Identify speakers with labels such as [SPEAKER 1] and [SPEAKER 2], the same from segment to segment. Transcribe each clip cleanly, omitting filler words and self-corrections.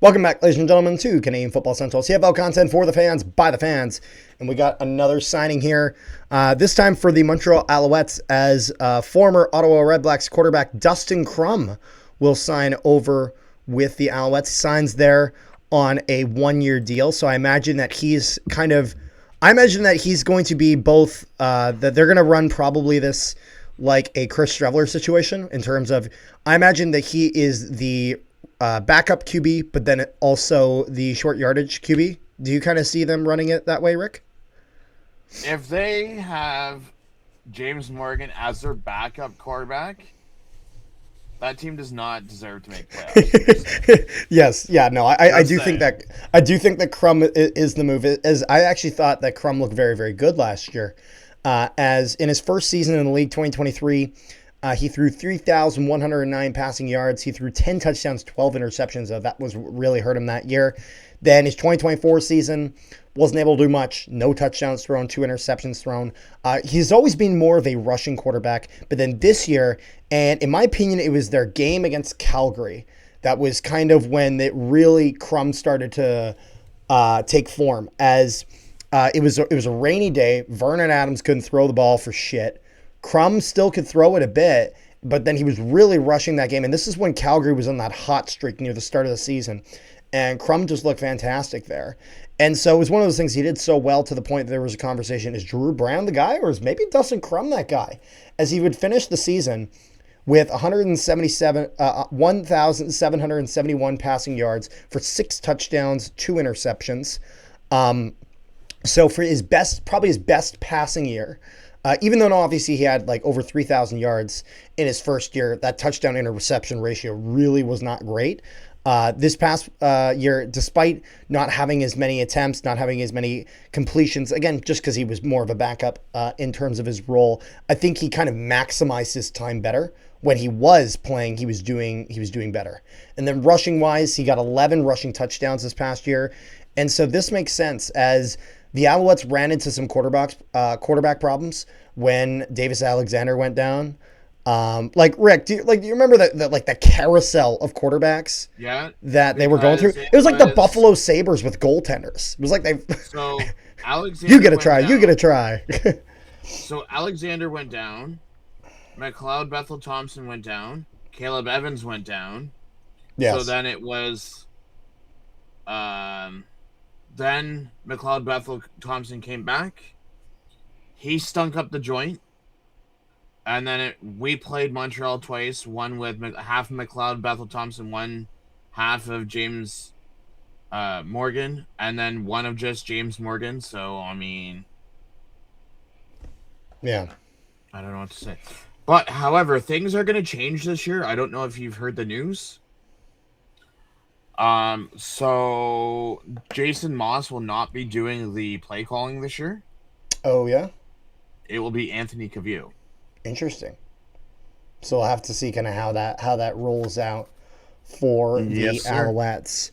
[SPEAKER 1] Welcome back, ladies and gentlemen, to Canadian Football Central. CFL content for the fans, by the fans. And we got another signing here, this time for the Montreal Alouettes, as former Ottawa Redblacks quarterback Dustin Crum will sign over with the Alouettes. He signs there on a one-year deal. So I imagine that he's going to be both, that they're going to run probably this like a Chris Streveler situation in terms of, I imagine that he is the backup QB, but then also the short yardage QB. Do you kind of see them running it that way, Rick?
[SPEAKER 2] If they have James Morgan as their backup quarterback, that team does not deserve to make playoffs.
[SPEAKER 1] Yes, yeah, no, I do think that Crum is the move. As I actually thought that Crum looked very, very good last year. As in his first season in the league, 2023. He threw 3,109 passing yards. He threw 10 touchdowns, 12 interceptions. That was really hurt him that year. Then his 2024 season wasn't able to do much. No touchdowns thrown, 2 interceptions thrown. He's always been more of a rushing quarterback. But then this year, and in my opinion, it was their game against Calgary. That was kind of when it really Crum started to take form. As it was a rainy day. Vernon Adams couldn't throw the ball for shit. Crum still could throw it a bit, but then he was really rushing that game. And this is when Calgary was on that hot streak near the start of the season. And Crum just looked fantastic there. And so it was one of those things he did so well to the point that there was a conversation, is Drew Brown the guy, or is maybe Dustin Crum that guy? As he would finish the season with 1,771 passing yards for 6 touchdowns, 2 interceptions. So for probably his best passing year, even though obviously he had like over 3,000 yards in his first year, that touchdown interception ratio really was not great. This past year, despite not having as many attempts, not having as many completions, again, just because he was more of a backup in terms of his role, I think he kind of maximized his time better. When he was playing, he was doing better. And then rushing wise, he got 11 rushing touchdowns this past year. And so this makes sense, as the Alouettes ran into some quarterback problems when Davis Alexander went down. Like Rick, do you remember the carousel of quarterbacks?
[SPEAKER 2] Yeah,
[SPEAKER 1] that they were going through. It was like the Buffalo Sabres with goaltenders. It was like they.
[SPEAKER 2] So Alexander,
[SPEAKER 1] you get a try.
[SPEAKER 2] So Alexander went down. McLeod Bethel Thompson went down. Caleb Evans went down.
[SPEAKER 1] Yes.
[SPEAKER 2] So then it was. Then McLeod Bethel Thompson came back. He stunk up the joint. And then we played Montreal twice, one with half of McLeod Bethel Thompson, one half of James Morgan, and then one of just James Morgan. So, I mean...
[SPEAKER 1] Yeah.
[SPEAKER 2] I don't know what to say. But, however, things are going to change this year. I don't know if you've heard the news. So Jason Moss will not be doing the play calling this year.
[SPEAKER 1] Oh yeah?
[SPEAKER 2] It will be Anthony Cavill.
[SPEAKER 1] Interesting. So we'll have to see kind of how that rolls out for the Alouettes.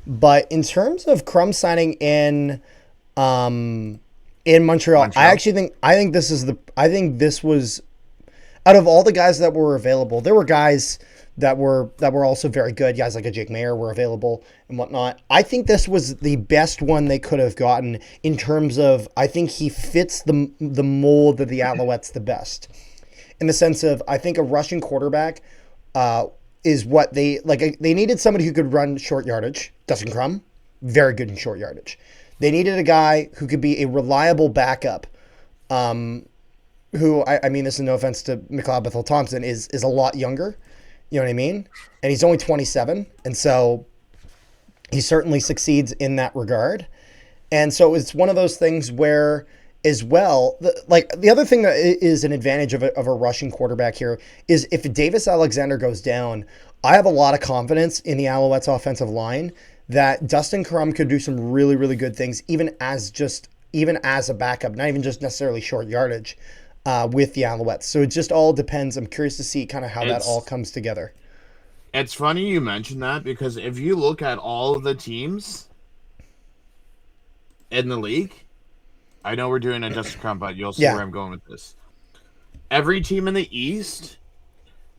[SPEAKER 1] But in terms of Crum signing in Montreal, I think this was, out of all the guys that were available, there were guys that were also very good. Guys like a Jake Mayer were available and whatnot. I think this was the best one they could have gotten in terms of, I think he fits the mold of the Alouettes the best. In the sense of, I think a rushing quarterback is what they like. They needed somebody who could run short yardage. Dustin Crum, very good in short yardage. They needed a guy who could be a reliable backup. Who I mean, this is no offense to McLeod Bethel Thompson, is a lot younger. You know what I mean? And he's only 27. And so he certainly succeeds in that regard. And so it's one of those things where, as well, the other thing that is an advantage of a rushing quarterback here is if Davis Alexander goes down, I have a lot of confidence in the Alouettes offensive line that Dustin Crum could do some really, really good things, even as a backup, not even just necessarily short yardage. With the Alouettes. So it just all depends. I'm curious to see kind of how that all comes together.
[SPEAKER 2] It's funny you mentioned that, because if you look at all of the teams in the league, I know we're doing a Dustin Crum, but you'll see where I'm going with this. every team in the East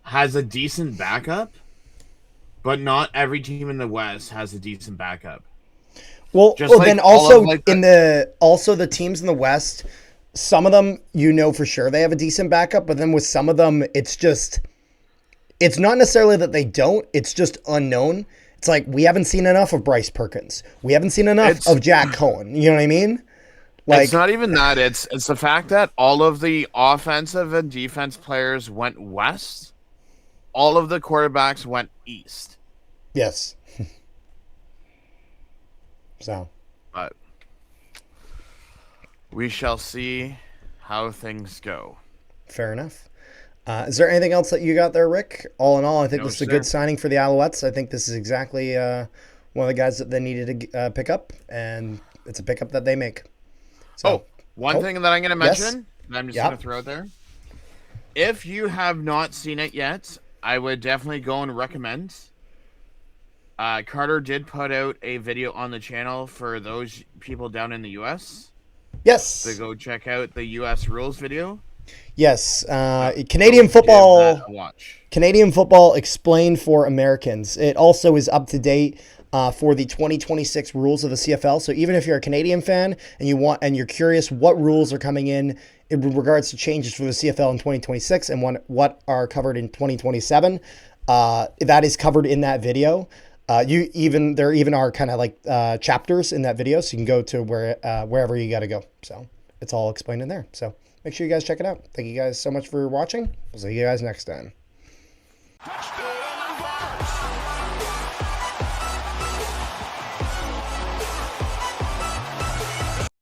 [SPEAKER 2] has a decent backup, but not every team in the West has a decent backup.
[SPEAKER 1] Well,
[SPEAKER 2] Just like
[SPEAKER 1] then
[SPEAKER 2] all
[SPEAKER 1] also
[SPEAKER 2] of, like,
[SPEAKER 1] the teams in the West, some of them for sure they have a decent backup, but then with some of them it's not necessarily that they don't, it's just unknown. It's like we haven't seen enough of Bryce Perkins. We haven't seen enough of Jack Cohen. You know what I mean? Like,
[SPEAKER 2] it's not even that. It's the fact that all of the offensive and defense players went west. All of the quarterbacks went east.
[SPEAKER 1] Yes. So.
[SPEAKER 2] But we shall see how things go.
[SPEAKER 1] Fair enough. Is there anything else that you got there, Rick? All in all, I think
[SPEAKER 2] No,
[SPEAKER 1] this is a good signing for the Alouettes. I think this is exactly one of the guys that they needed to pick up, and it's a pickup that they make. So,
[SPEAKER 2] one thing that I'm going to mention, that I'm just going to throw out there. If you have not seen it yet, I would definitely go and recommend. Carter did put out a video on the channel for those people down in the U.S.
[SPEAKER 1] Yes.
[SPEAKER 2] So go check out the U.S. rules video.
[SPEAKER 1] Yes. Canadian football. Canadian football explained for Americans. It also is up to date for the 2026 rules of the CFL. So even if you're a Canadian fan and you're curious what rules are coming in regards to changes for the CFL in 2026 and what are covered in 2027, that is covered in that video. There even are kind of like chapters in that video, so you can go to wherever you got to go. So it's all explained in there. So make sure you guys check it out. Thank you guys so much for watching. We'll see you guys next time.